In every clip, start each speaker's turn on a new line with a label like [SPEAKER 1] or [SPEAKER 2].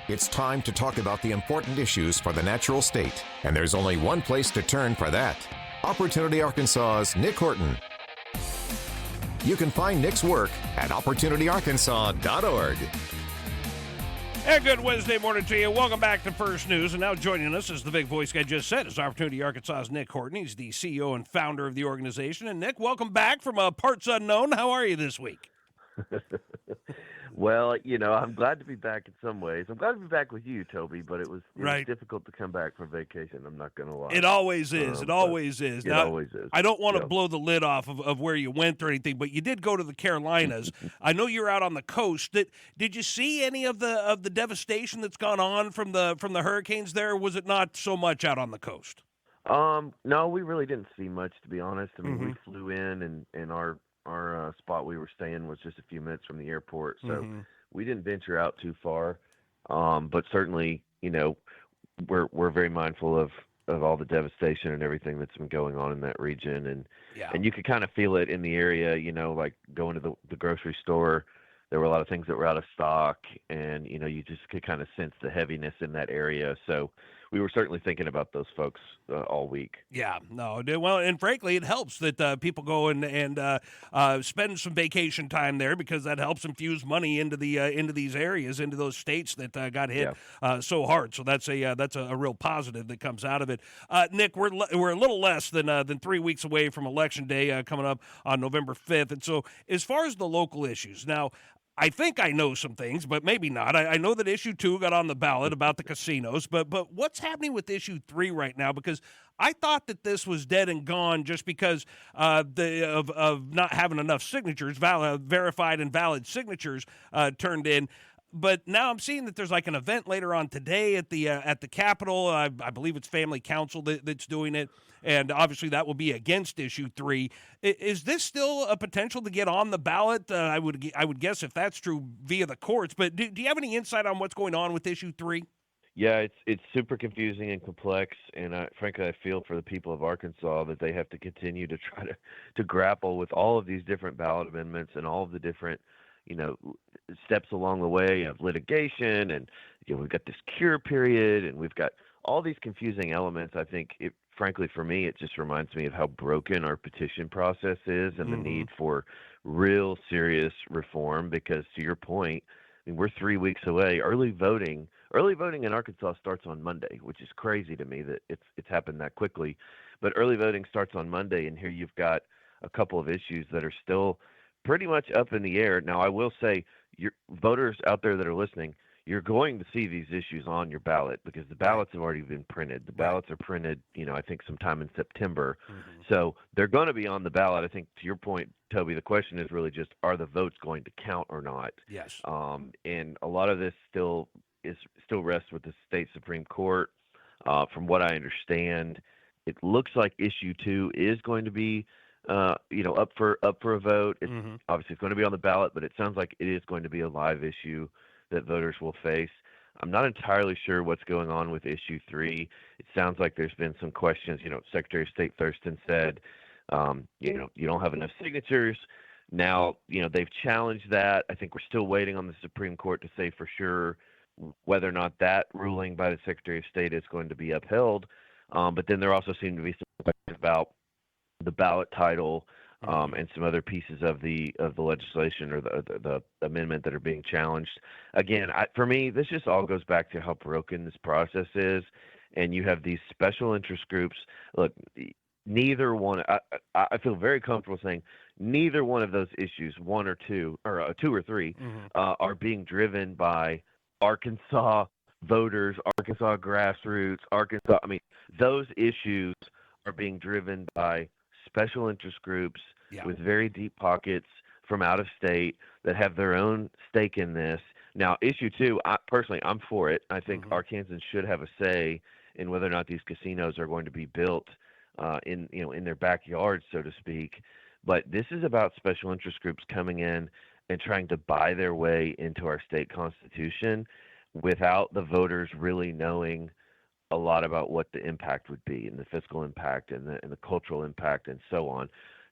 [SPEAKER 1] It's time to talk about the important issues for the natural state, and there's only one place to turn for that. Opportunity Arkansas's Nic Horton. You can find Nic's work at opportunityarkansas.org.
[SPEAKER 2] And good Wednesday morning to you. Welcome back to First News. And now joining us, as the big voice guy just said, is Opportunity Arkansas's Nic Horton. He's the CEO and founder of the organization. And Nic, welcome back from parts unknown. How are you this week?
[SPEAKER 3] Well, I'm glad to be back in some ways. I'm glad to be back with you, Toby, but it was difficult to come back from vacation. I'm not going to lie.
[SPEAKER 2] It always is. It always is.
[SPEAKER 3] It always is.
[SPEAKER 2] I don't want to blow the lid off of where you went or anything, but you did go to the Carolinas. I know you're out on the coast. Did you see any of the devastation that's gone on from the hurricanes there, or was it not so much out on the coast?
[SPEAKER 3] No, we really didn't see much, to be honest. I mean, we flew in, and our spot we were staying was just a few minutes from the airport, so we didn't venture out too far. But certainly, we're very mindful of all the devastation and everything that's been going on in that region, and you could kind of feel it in the area. Like going to the grocery store, there were a lot of things that were out of stock, and you just could kind of sense the heaviness in that area. So we were certainly thinking about those folks all week. Yeah, no,
[SPEAKER 2] well, and frankly, it helps that people go and spend some vacation time there, because that helps infuse money into these areas, into those states that got hit so hard. So that's a real positive that comes out of it. Nic, we're a little less than 3 weeks away from Election Day coming up on November 5th, and so as far as the local issues now, I think I know some things, but maybe not. I know that issue 2 got on the ballot about the casinos, but what's happening with issue 3 right now? Because I thought that this was dead and gone just because of not having enough signatures, verified and valid signatures turned in. But now I'm seeing that there's like an event later on today at the Capitol. I believe it's Family Council that's doing it, and obviously that will be against issue 3. Is this still a potential to get on the ballot? I would guess if that's true via the courts. But do you have any insight on what's going on with issue 3?
[SPEAKER 3] Yeah, it's super confusing and complex, and frankly, I feel for the people of Arkansas that they have to continue to try to grapple with all of these different ballot amendments and all of the different steps along the way of litigation, and we've got this cure period, and we've got all these confusing elements. I think frankly, for me, it just reminds me of how broken our petition process is, and the need for real serious reform, because to your point, I mean, we're 3 weeks away. Early voting in Arkansas starts on Monday, which is crazy to me that it's happened that quickly. But early voting starts on Monday, and here you've got a couple of issues that are still pretty much up in the air. Now, I will say, your voters out there that are listening, you're going to see these issues on your ballot, because the ballots have already been printed. The ballots are printed, I think sometime in September. So they're going to be on the ballot. I think, to your point, Toby, the question is really just, are the votes going to count or not?
[SPEAKER 2] Yes.
[SPEAKER 3] And a lot of this still rests with the state Supreme Court. From what I understand, it looks like issue 2 is going to be up for a vote. Obviously, it's going to be on the ballot, but it sounds like it is going to be a live issue that voters will face. I'm not entirely sure what's going on with issue 3. It sounds like there's been some questions. Secretary of State Thurston said, you don't have enough signatures. Now, they've challenged that. I think we're still waiting on the Supreme Court to say for sure whether or not that ruling by the Secretary of State is going to be upheld. But then there also seem to be some questions about the ballot title, and some other pieces of the legislation or the amendment that are being challenged. Again, for me, this just all goes back to how broken this process is, and you have these special interest groups. Look, neither one. I feel very comfortable saying neither one of those issues, 1 or 2, or 2 or 3, are being driven by Arkansas voters, Arkansas grassroots, Arkansas. I mean, those issues are being driven by special interest groups with very deep pockets from out of state that have their own stake in this. Now, issue 2, personally, I'm for it. I think Arkansans should have a say in whether or not these casinos are going to be built in their backyards, so to speak. But this is about special interest groups coming in and trying to buy their way into our state constitution without the voters really knowing a lot about what the impact would be, and the fiscal impact, and the cultural impact, and so on.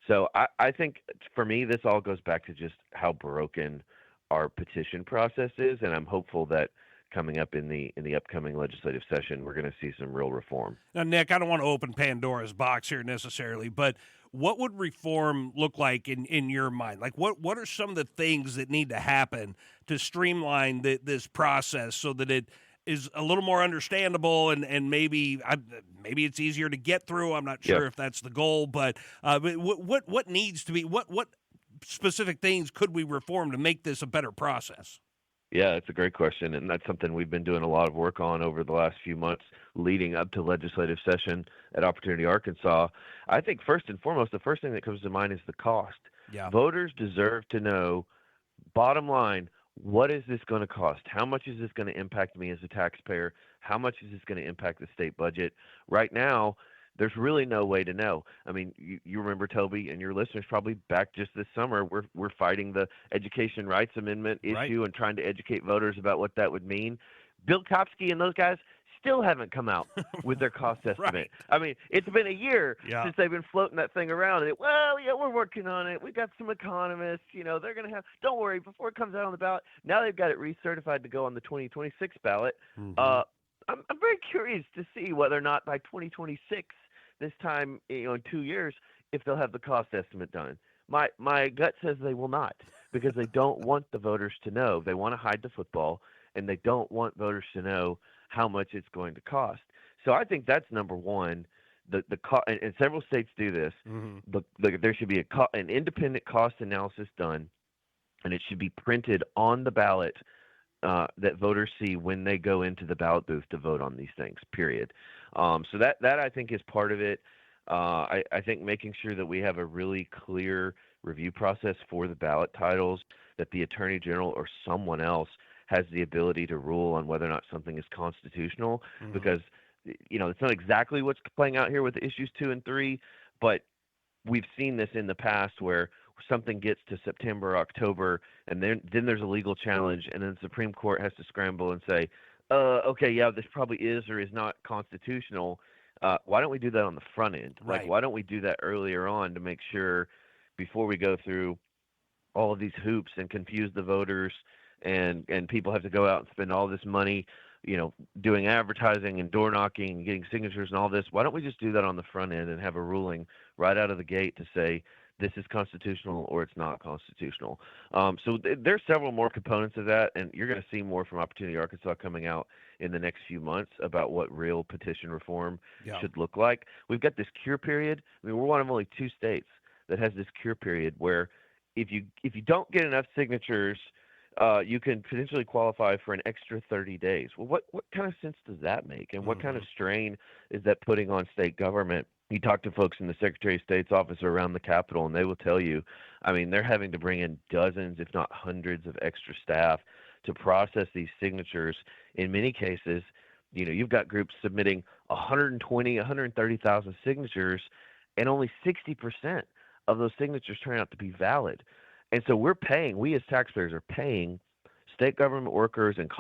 [SPEAKER 3] So I think, for me, this all goes back to just how broken our petition process is, and I'm hopeful that coming up in the upcoming legislative session, we're going to see some real reform.
[SPEAKER 2] Now, Nick, I don't want to open Pandora's box here necessarily, but what would reform look like in your mind? Like, what are some of the things that need to happen to streamline this process so that it is a little more understandable and maybe it's easier to get through? I'm not sure if that's the goal, but what needs to be what specific things could we reform to make this a better process?
[SPEAKER 3] Yeah, it's a great question, and that's something we've been doing a lot of work on over the last few months leading up to legislative session at Opportunity Arkansas. I think first and foremost, the first thing that comes to mind is the cost.
[SPEAKER 2] Yeah.
[SPEAKER 3] Voters deserve to know, bottom line, what is this going to cost? How much is this going to impact me as a taxpayer? How much is this going to impact the state budget? Right now, there's really no way to know. I mean, you remember, Toby, and your listeners probably back just this summer, we're fighting the Education Rights Amendment issue and trying to educate voters about what that would mean. Bill Kopsky and those guys still haven't come out with their cost estimate.
[SPEAKER 2] Right.
[SPEAKER 3] I mean, it's been a year since they've been floating that thing around. And we're working on it. We got some economists. They're going to have. Don't worry, before it comes out on the ballot. Now they've got it recertified to go on the 2026 ballot. Mm-hmm. I'm very curious to see whether or not by 2026, this time in 2 years, if they'll have the cost estimate done. My gut says they will not, because they don't want the voters to know. They want to hide the football, and they don't want voters to know how much it's going to cost. So I think that's number one. And several states do this. Mm-hmm. There should be an independent cost analysis done, and it should be printed on the ballot that voters see when they go into the ballot booth to vote on these things, period. So that I think is part of it. I think making sure that we have a really clear review process for the ballot titles, that the Attorney General or someone else has the ability to rule on whether or not something is constitutional, mm-hmm. because it's not exactly what's playing out here with issues 2 and 3, but we've seen this in the past where something gets to September, October, and then there's a legal challenge, and then the Supreme Court has to scramble and say, okay, yeah, this probably is or is not constitutional. Why don't we do that on the front end?
[SPEAKER 2] Right.
[SPEAKER 3] Like, why don't we do that earlier on to make sure, before we go through all of these hoops and confuse the voters, and people have to go out and spend all this money, doing advertising and door knocking and getting signatures and all this? Why don't we just do that on the front end and have a ruling right out of the gate to say this is constitutional or it's not constitutional? So there's several more components of that, and you're going to see more from Opportunity Arkansas coming out in the next few months about what real petition reform should look like. We've got this cure period. I mean, we're one of only 2 states that has this cure period where if you don't get enough signatures, you can potentially qualify for an extra 30 days. Well, what kind of sense does that make? And what kind of strain is that putting on state government? You talk to folks in the Secretary of State's office or around the Capitol, and they will tell you, I mean, they're having to bring in dozens, if not hundreds, of extra staff to process these signatures. In many cases, you've got groups submitting 120, 130,000 signatures, and only 60% of those signatures turn out to be valid. And so we as taxpayers are paying state government workers and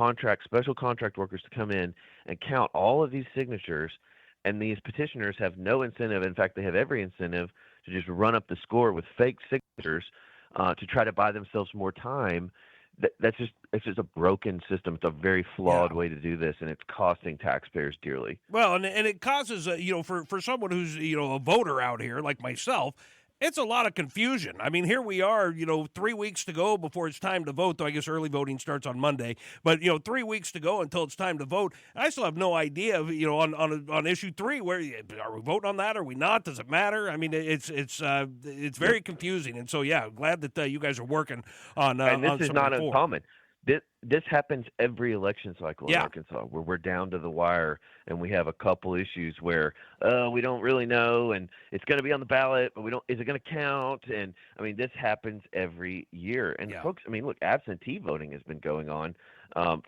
[SPEAKER 3] special contract workers to come in and count all of these signatures. And these petitioners have no incentive. In fact, they have every incentive to just run up the score with fake signatures to try to buy themselves more time. It's just a broken system. It's a very flawed way to do this, and it's costing taxpayers dearly.
[SPEAKER 2] Well, and it causes, for someone who's, a voter out here like myself, it's a lot of confusion. I mean, here we are, 3 weeks to go before it's time to vote, though I guess early voting starts on Monday. But, 3 weeks to go until it's time to vote. I still have no idea, on issue 3, where are we voting on that? Are we not? Does it matter? I mean, it's very confusing. And so, yeah, glad that you guys are working on
[SPEAKER 3] and this
[SPEAKER 2] on
[SPEAKER 3] is
[SPEAKER 2] some
[SPEAKER 3] not
[SPEAKER 2] reform.
[SPEAKER 3] uncommon. This happens every election cycle in Arkansas, where we're down to the wire and we have a couple issues where we don't really know, and it's going to be on the ballot, but is it going to count? And I mean, this happens every year. And folks, I mean, look, absentee voting has been going on.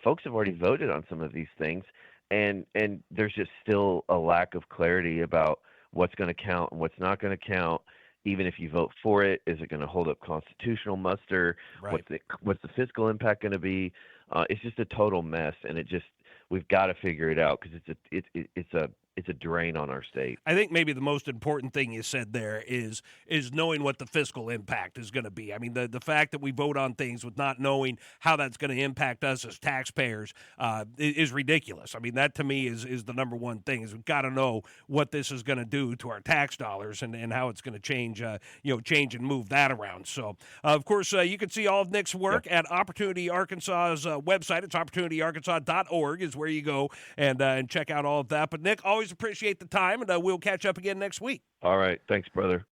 [SPEAKER 3] Folks have already voted on some of these things, and there's just still a lack of clarity about what's going to count and what's not going to count. Even if you vote for it, is it going to hold up constitutional muster?
[SPEAKER 2] Right.
[SPEAKER 3] What's the fiscal impact going to be? It's just a total mess, and we've got to figure it out, because it's a drain on our state.
[SPEAKER 2] I think maybe the most important thing you said there is knowing what the fiscal impact is going to be. I mean, the fact that we vote on things with not knowing how that's going to impact us as taxpayers is ridiculous. I mean, that to me is the number one thing, is we've got to know what this is going to do to our tax dollars and how it's going to change and move that around. So, of course, you can see all of Nic's work at Opportunity Arkansas's website. It's opportunityarkansas.org is where you go and check out all of that. But Nic, always appreciate the time, and we'll catch up again next week.
[SPEAKER 3] All right. Thanks, brother.